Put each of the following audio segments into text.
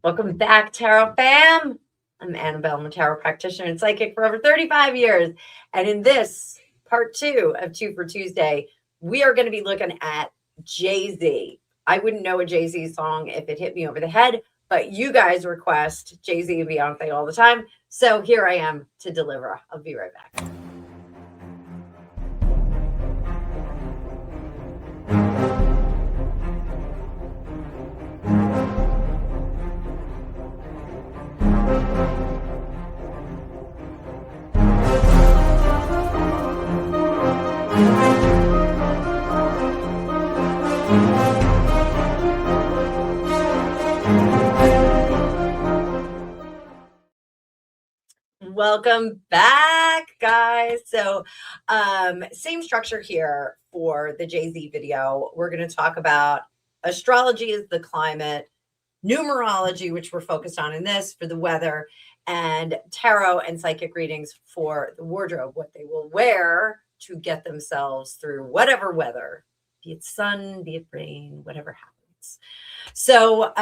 Welcome back, Tarot fam. I'm Annabelle. I'm a tarot practitioner and psychic for over 35 years. And in this part 2 of 2 for Tuesday, we are going to be looking at Jay-Z. I wouldn't know a Jay-Z song if it hit me over the head, but you guys request Jay-Z and Beyonce all the time. So here I am to deliver. I'll be right back. Welcome back, guys. So same structure here for the Jay-Z video. We're going to talk about astrology is the climate, numerology, which we're focused on in this for the weather, and tarot and psychic readings for the wardrobe, what they will wear to get themselves through whatever weather, be it sun, be it rain, whatever happens. So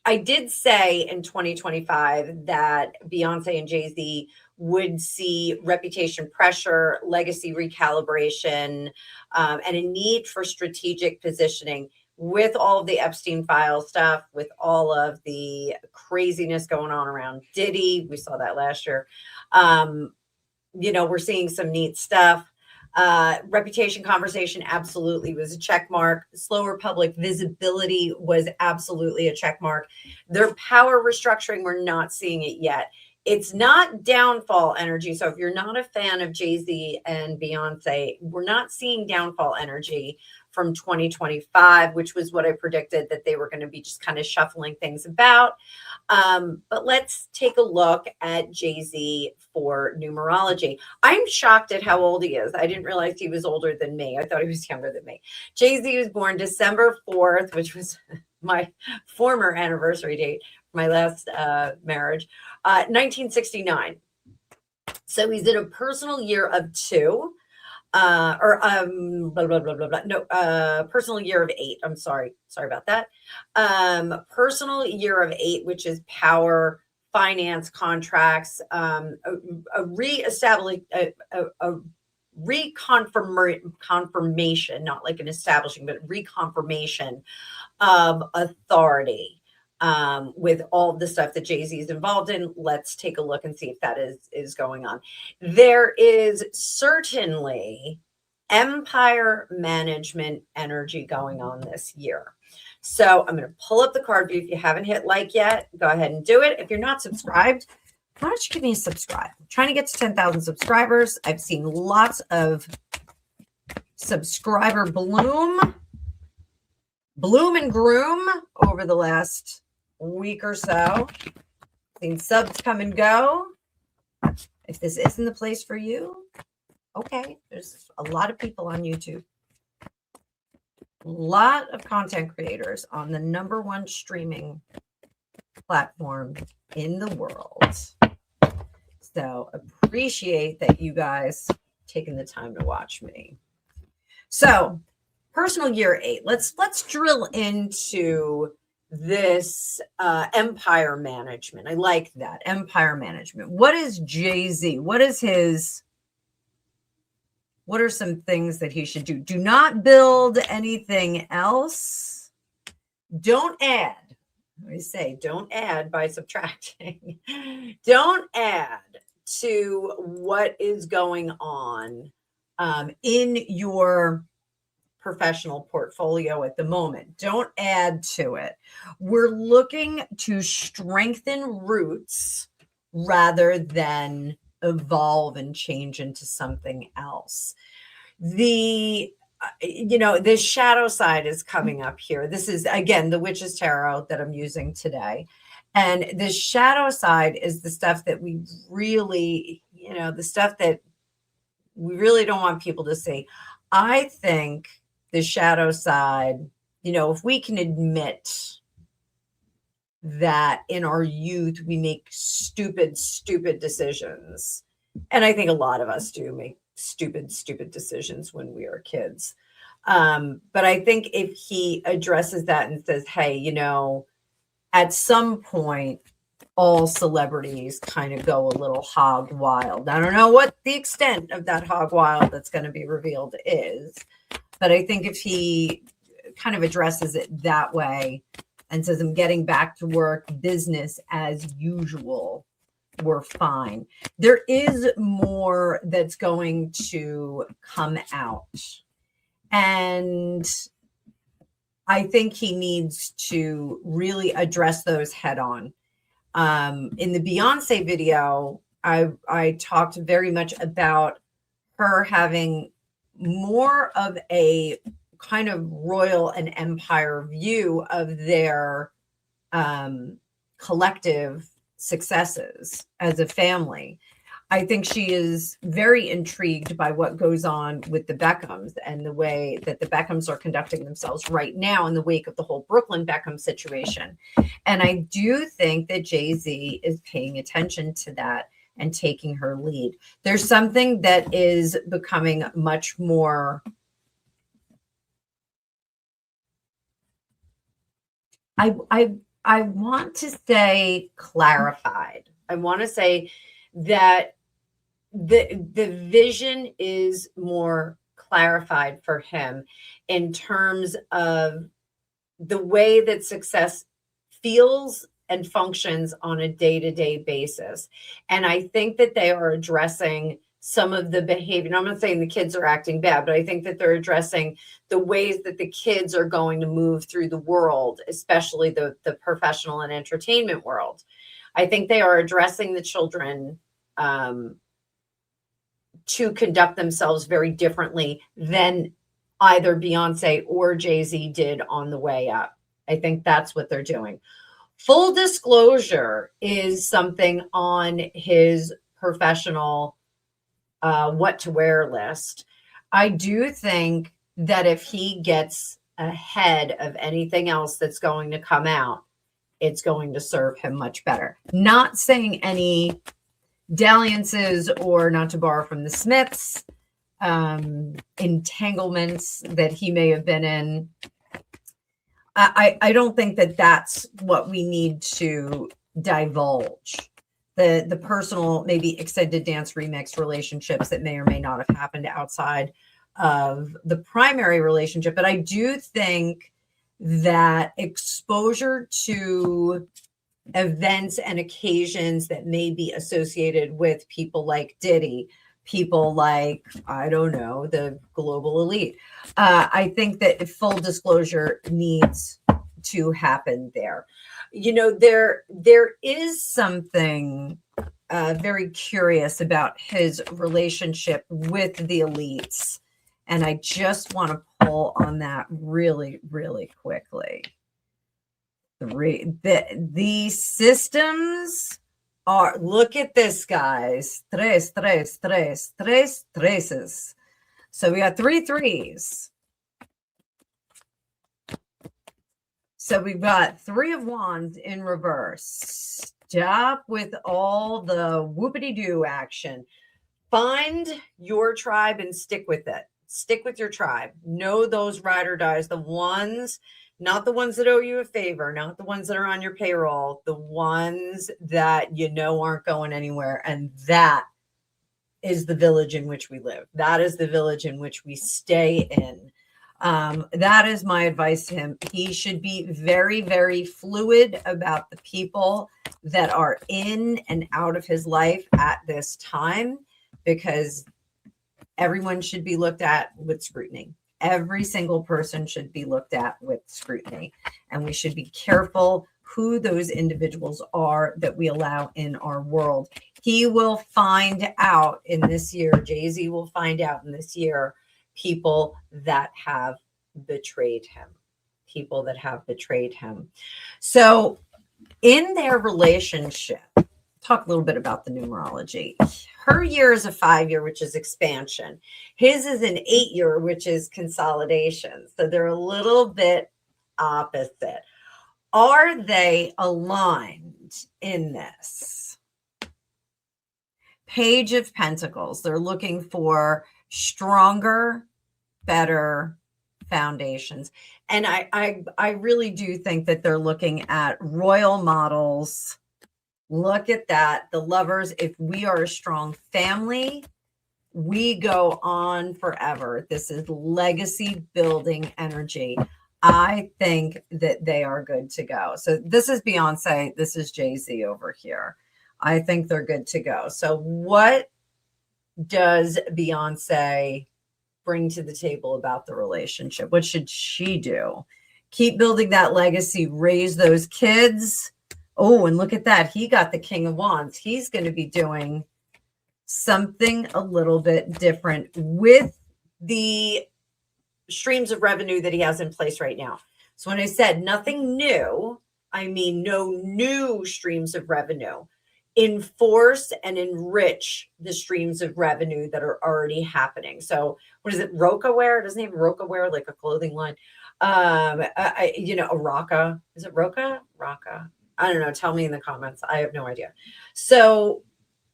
I did say in 2025 that Beyonce and Jay-Z would see reputation pressure, legacy recalibration, and a need for strategic positioning with all of the Epstein file stuff, with all of the craziness going on around Diddy. We saw that last year. We're seeing some neat stuff. Reputation conversation absolutely was a check mark. Slower public visibility was absolutely a check mark. Their power restructuring, we're not seeing it yet. It's not downfall energy. So if you're not a fan of Jay-Z and Beyonce, we're not seeing downfall energy from 2025, which was what I predicted, that they were going to be just kind of shuffling things about. But let's take a look at Jay-Z for numerology. I'm shocked at how old he is. I didn't realize he was older than me. I thought he was younger than me. Jay-Z was born December 4th, which was my former anniversary date, my last marriage, 1969. So he's in a personal year of 2. Personal year of 8. I'm sorry about that. Personal year of 8, which is power, finance, contracts, a reconfirmation, not like an establishing, but reconfirmation of authority. With all the stuff that Jay-Z is involved in. Let's take a look and see if that is going on. There is certainly empire management energy going on this year. So I'm going to pull up the card view. If you haven't hit like yet, go ahead and do it. If you're not subscribed, why don't you give me a subscribe? I'm trying to get to 10,000 subscribers. I've seen lots of subscriber bloom and groom over the last week or so. Seen subs come and go. If this isn't the place for you, okay. There's a lot of people on YouTube. A lot of content creators on the #1 streaming platform in the world. So appreciate that you guys taking the time to watch me. So personal year 8. Let's drill into this empire management. I like that. Empire management. What is Jay-Z? What are some things that he should do? Do not build anything else. Don't add. I say don't add by subtracting. Don't add to what is going on in your professional portfolio at the moment. Don't add to it. We're looking to strengthen roots rather than evolve and change into something else. This shadow side is coming up here. This is, again, the Witch's Tarot that I'm using today. And the shadow side is the stuff that we really, the stuff that we really don't want people to see. I think the shadow side, if we can admit that in our youth, we make stupid decisions. And I think a lot of us do make stupid decisions when we are kids. But I think if he addresses that and says, hey, at some point, all celebrities kind of go a little hog wild. I don't know what the extent of that hog wild that's going to be revealed is, but I think if he kind of addresses it that way and says, I'm getting back to work, business as usual, we're fine. There is more that's going to come out. And I think he needs to really address those head on. In the Beyonce video, I talked very much about her having more of a kind of royal and empire view of their collective successes as a family. I think she is very intrigued by what goes on with the Beckhams and the way that the Beckhams are conducting themselves right now in the wake of the whole Brooklyn Beckham situation. And I do think that Jay-Z is paying attention to that and taking her lead. There's something that is becoming much more I want to say clarified. I want to say that the vision is more clarified for him in terms of the way that success feels and functions on a day-to-day basis. And I think that they are addressing some of the behavior. I'm not saying the kids are acting bad, but I think that they're addressing the ways that the kids are going to move through the world, especially the professional and entertainment world. I think they are addressing the children to conduct themselves very differently than either Beyonce or Jay-Z did on the way up. I think that's what they're doing. Full disclosure is something on his professional what to wear list. I do think that if he gets ahead of anything else that's going to come out, it's going to serve him much better. Not saying any dalliances or, not to borrow from the Smiths, entanglements that he may have been in. I don't think that that's what we need to divulge. The personal, maybe extended dance remix relationships that may or may not have happened outside of the primary relationship. But I do think that exposure to events and occasions that may be associated with people like Diddy, people like, I don't know, the global elite. I think that full disclosure needs to happen there. You know, there is something very curious about his relationship with the elites. And I just want to pull on that really, really quickly. The systems are, look at this, guys. Tres, treses. So we got 3 threes. So we've got 3 of wands in reverse. Stop with all the whoopity-doo action. Find your tribe and stick with it. Stick with your tribe. Know those ride or dies, the ones, not the ones that owe you a favor, not the ones that are on your payroll, the ones that you know aren't going anywhere. And that is the village in which we live. That is the village in which we stay in. That is my advice to him. He should be very, very fluid about the people that are in and out of his life at this time, because everyone should be looked at with scrutiny. Every single person should be looked at with scrutiny. And we should be careful who those individuals are that we allow in our world. He will find out in this year, Jay-Z will find out in this year, people that have betrayed him. People that have betrayed him. So in their relationship, talk a little bit about the numerology. Her year is a 5-year, which is expansion. His is an 8-year, which is consolidation. So they're a little bit opposite. Are they aligned in this? Page of Pentacles. They're looking for stronger, better foundations. And I really do think that they're looking at royal models. Look at that. The lovers, if we are a strong family, we go on forever. This is legacy building energy. I think that they are good to go. So this is Beyonce. This is Jay-Z over here. I think they're good to go. So what does Beyonce bring to the table about the relationship? What should she do? Keep building that legacy, raise those kids. Oh, and look at that. He got the King of Wands. He's going to be doing something a little bit different with the streams of revenue that he has in place right now. So when I said nothing new, I mean no new streams of revenue. Enforce and enrich the streams of revenue that are already happening. So what is it? Roca wear? Doesn't even Roca wear like a clothing line? A Rocca. Is it Roca? Rocca. I don't know. Tell me in the comments. I have no idea. So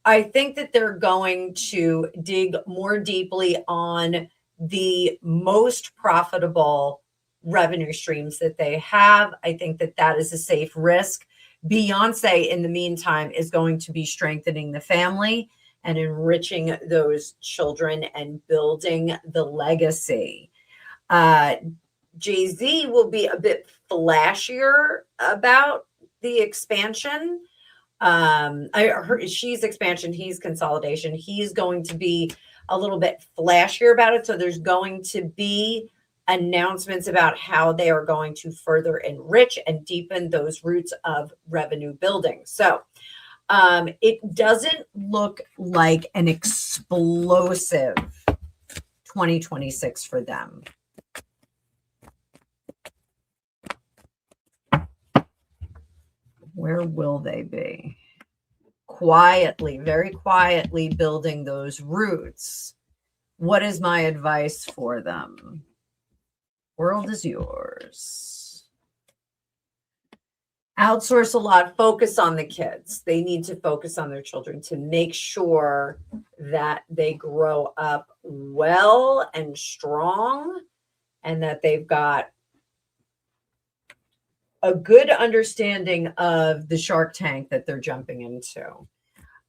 I think that they're going to dig more deeply on the most profitable revenue streams that they have. I think that that is a safe risk. Beyonce, in the meantime, is going to be strengthening the family and enriching those children and building the legacy. Jay-Z will be a bit flashier about the expansion. I heard she's expansion, he's consolidation. He's going to be a little bit flashier about it. So there's going to be announcements about how they are going to further enrich and deepen those roots of revenue building. So it doesn't look like an explosive 2026 for them. Where will they be? Quietly, very quietly building those roots. What is my advice for them? World is yours. Outsource a lot. Focus on the kids. They need to focus on their children to make sure that they grow up well and strong and that they've got a good understanding of the Shark Tank that they're jumping into.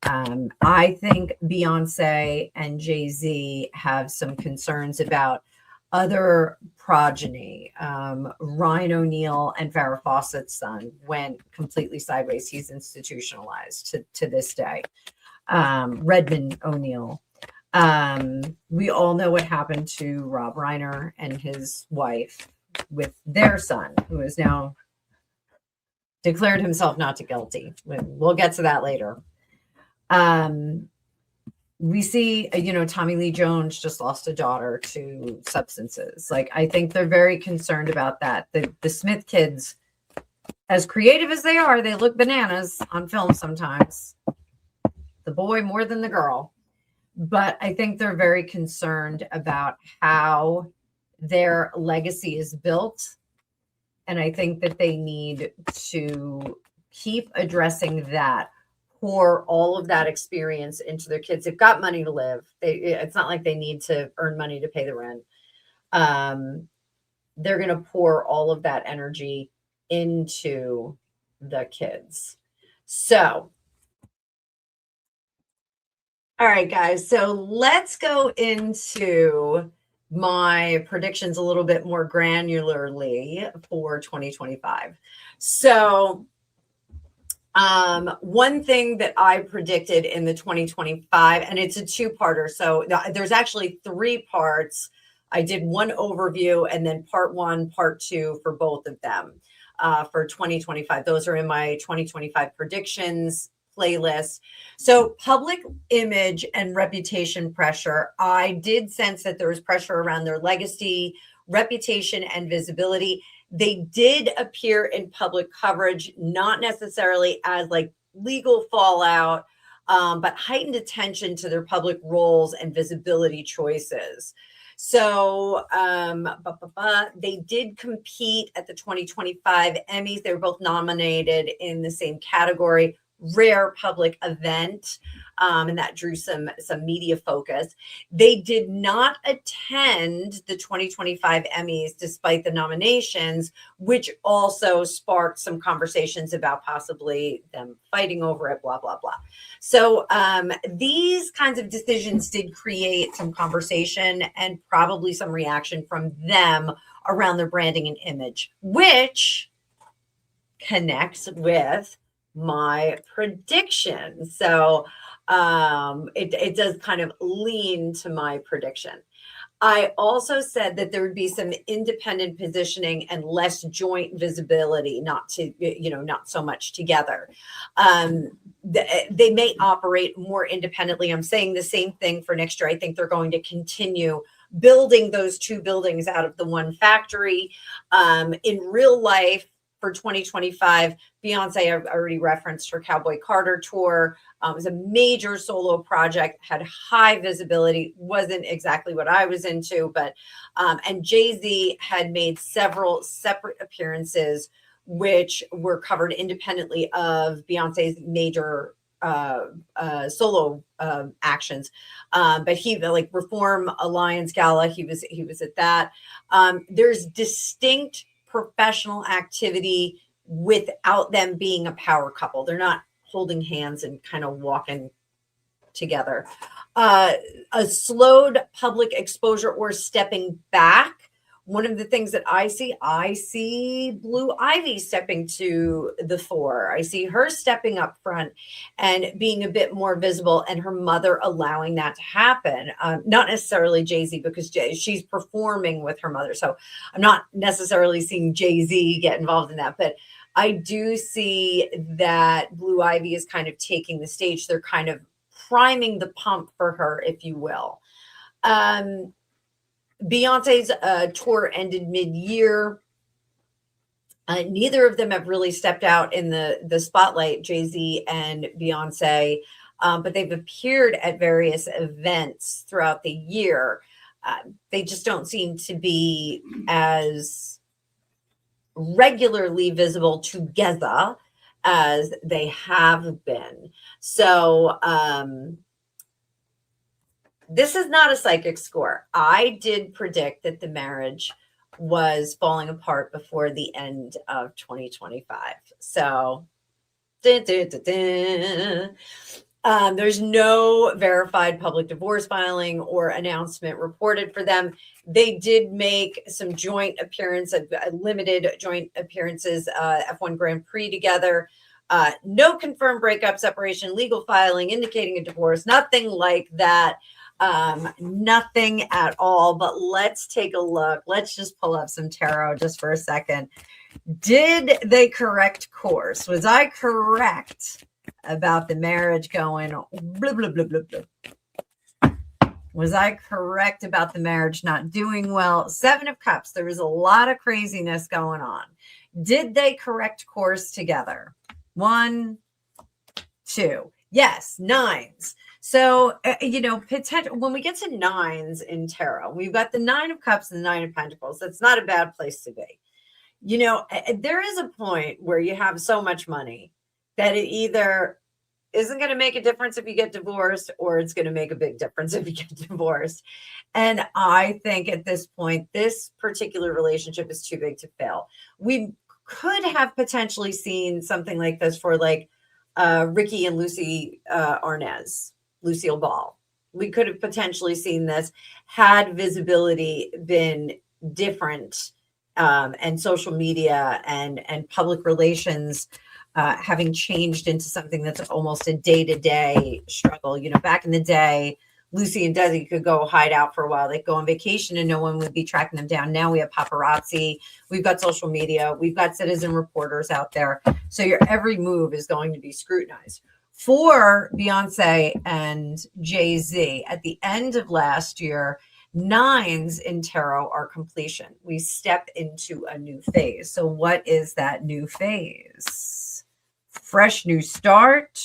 I think Beyonce and Jay-Z have some concerns about other progeny. Ryan O'Neal and Farrah Fawcett's son went completely sideways. He's institutionalized to this day. Redmond O'Neal. We all know what happened to Rob Reiner and his wife with their son, who is now declared himself not guilty. We'll get to that later. We see, Tommy Lee Jones just lost a daughter to substances. Like, I think they're very concerned about that. The Smith kids, as creative as they are, they look bananas on film sometimes. The boy more than the girl. But I think they're very concerned about how their legacy is built. And I think that they need to keep addressing that. Pour all of that experience into their kids. They've got money to live. It's not like they need to earn money to pay the rent. They're going to pour all of that energy into the kids. So, all right, guys. So let's go into my predictions a little bit more granularly for 2025. So, one thing that I predicted in the 2025, and it's a two-parter. So there's actually three parts. I did one overview and then part one, part two for both of them for 2025. Those are in my 2025 predictions playlist. So public image and reputation pressure. I did sense that there was pressure around their legacy, reputation, and visibility. They did appear in public coverage, not necessarily as like legal fallout, but heightened attention to their public roles and visibility choices. So they did compete at the 2025 Emmys. They were both nominated in the same category. rare public event, and that drew some media focus. They did not attend the 2025 Emmys despite the nominations, which also sparked some conversations about possibly them fighting over it, blah, blah, blah. So these kinds of decisions did create some conversation and probably some reaction from them around their branding and image, which connects with my prediction. So it does kind of lean to my prediction. I also said that there would be some independent positioning and less joint visibility, not so much together. They may operate more independently. I'm saying the same thing for next year. I think they're going to continue building those two buildings out of the one factory. In real life, for 2025, Beyonce, I already referenced her Cowboy Carter tour. It was a major solo project, had high visibility, wasn't exactly what I was into, but, and Jay-Z had made several separate appearances, which were covered independently of Beyonce's major solo actions. But he, like Reform Alliance Gala, he was at that. There's distinct professional activity without them being a power couple. They're not holding hands and kind of walking together. A slowed public exposure or stepping back. One of the things that I see Blue Ivy stepping to the fore. I see her stepping up front and being a bit more visible, and her mother allowing that to happen. Not necessarily Jay-Z, because she's performing with her mother. So I'm not necessarily seeing Jay-Z get involved in that, but I do see that Blue Ivy is kind of taking the stage. They're kind of priming the pump for her, if you will. Beyonce's tour ended mid-year. Neither of them have really stepped out in the spotlight, Jay-Z and Beyonce, but they've appeared at various events throughout the year. They just don't seem to be as regularly visible together as they have been. So this is not a psychic score. I did predict that the marriage was falling apart before the end of 2025. So there's no verified public divorce filing or announcement reported for them. They did make some joint appearances, limited joint appearances, F1 Grand Prix together. No confirmed breakup, separation, legal filing, indicating a divorce, nothing like that. Nothing at all. But let's take a look. Let's just pull up some tarot just for a second. Did they correct course? Was I correct about the marriage going blah, blah, blah, blah, blah? Was I correct about the marriage not doing well? 7 of Cups. There was a lot of craziness going on. Did they correct course together? 1, 2. Yes, 9s. So, potential, when we get to 9s in tarot, we've got the 9 of Cups and the 9 of Pentacles. That's not a bad place to be. There is a point where you have so much money that it either isn't going to make a difference if you get divorced, or it's going to make a big difference if you get divorced. And I think at this point, this particular relationship is too big to fail. We could have potentially seen something like this for Ricky and Lucy Lucille Ball. We could have potentially seen this had visibility been different, and social media and public relations having changed into something that's almost a day-to-day struggle. Back in the day, Lucy and Desi could go hide out for a while. They'd go on vacation and no one would be tracking them down. Now we have paparazzi. We've got social media. We've got citizen reporters out there. So your every move is going to be scrutinized. For Beyonce and Jay-Z, at the end of last year, 9s in tarot are completion. We step into a new phase. So what is that new phase? Fresh new start.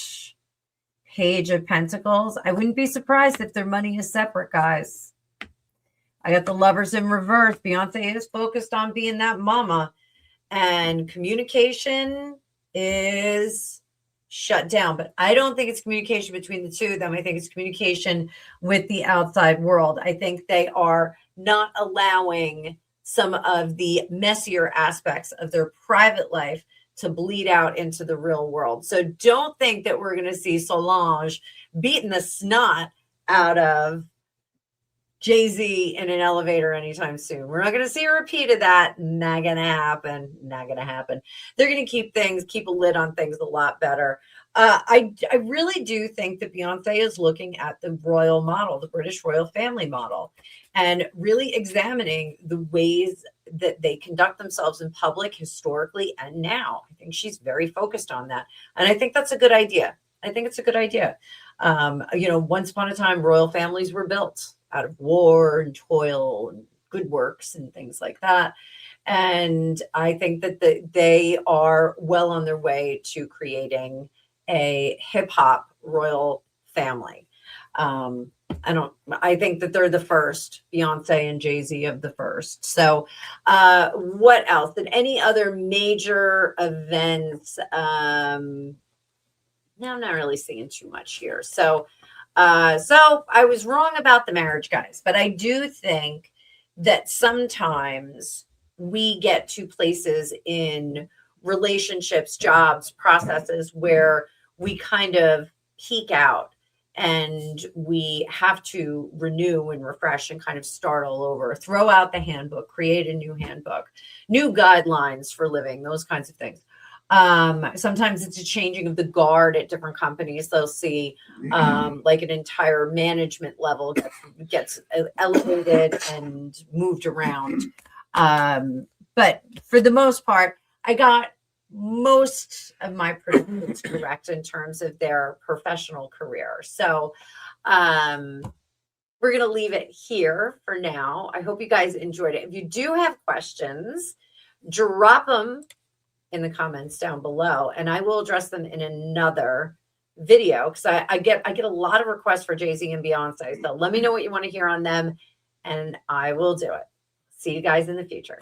Page of Pentacles. I wouldn't be surprised if their money is separate, guys. I got the Lovers in reverse. Beyonce is focused on being that mama. And communication is shut down. But I don't think it's communication between the two of them. I think it's communication with the outside world. I think they are not allowing some of the messier aspects of their private life to bleed out into the real world. So don't think that we're going to see Solange beating the snot out of Jay-Z in an elevator anytime soon. We're not going to see a repeat of that. Not going to happen. Not going to happen. They're going to keep a lid on things a lot better. I really do think that Beyonce is looking at the royal model, the British royal family model, and really examining the ways that they conduct themselves in public historically and now. I think she's very focused on that. And I think that's a good idea. I think it's a good idea. Once upon a time, royal families were built out of war and toil and good works and things like that. And I think that they are well on their way to creating a hip hop royal family. I think that they're the first, Beyonce and Jay-Z of the first. So what else? Did any other major events? No, I'm not really seeing too much here. So I was wrong about the marriage, guys, but I do think that sometimes we get to places in relationships, jobs, processes where we kind of peak out and we have to renew and refresh and kind of start all over, throw out the handbook, create a new handbook, new guidelines for living, those kinds of things. Sometimes it's a changing of the guard at different companies. They'll see like an entire management level gets elevated and moved around. But for the most part, I got most of my predictions correct in terms of their professional career. So we're going to leave it here for now. I hope you guys enjoyed it. If you do have questions, drop them in the comments down below, and I will address them in another video because I get a lot of requests for Jay-Z and Beyonce. So let me know what you want to hear on them, and I will do it. See you guys in the future.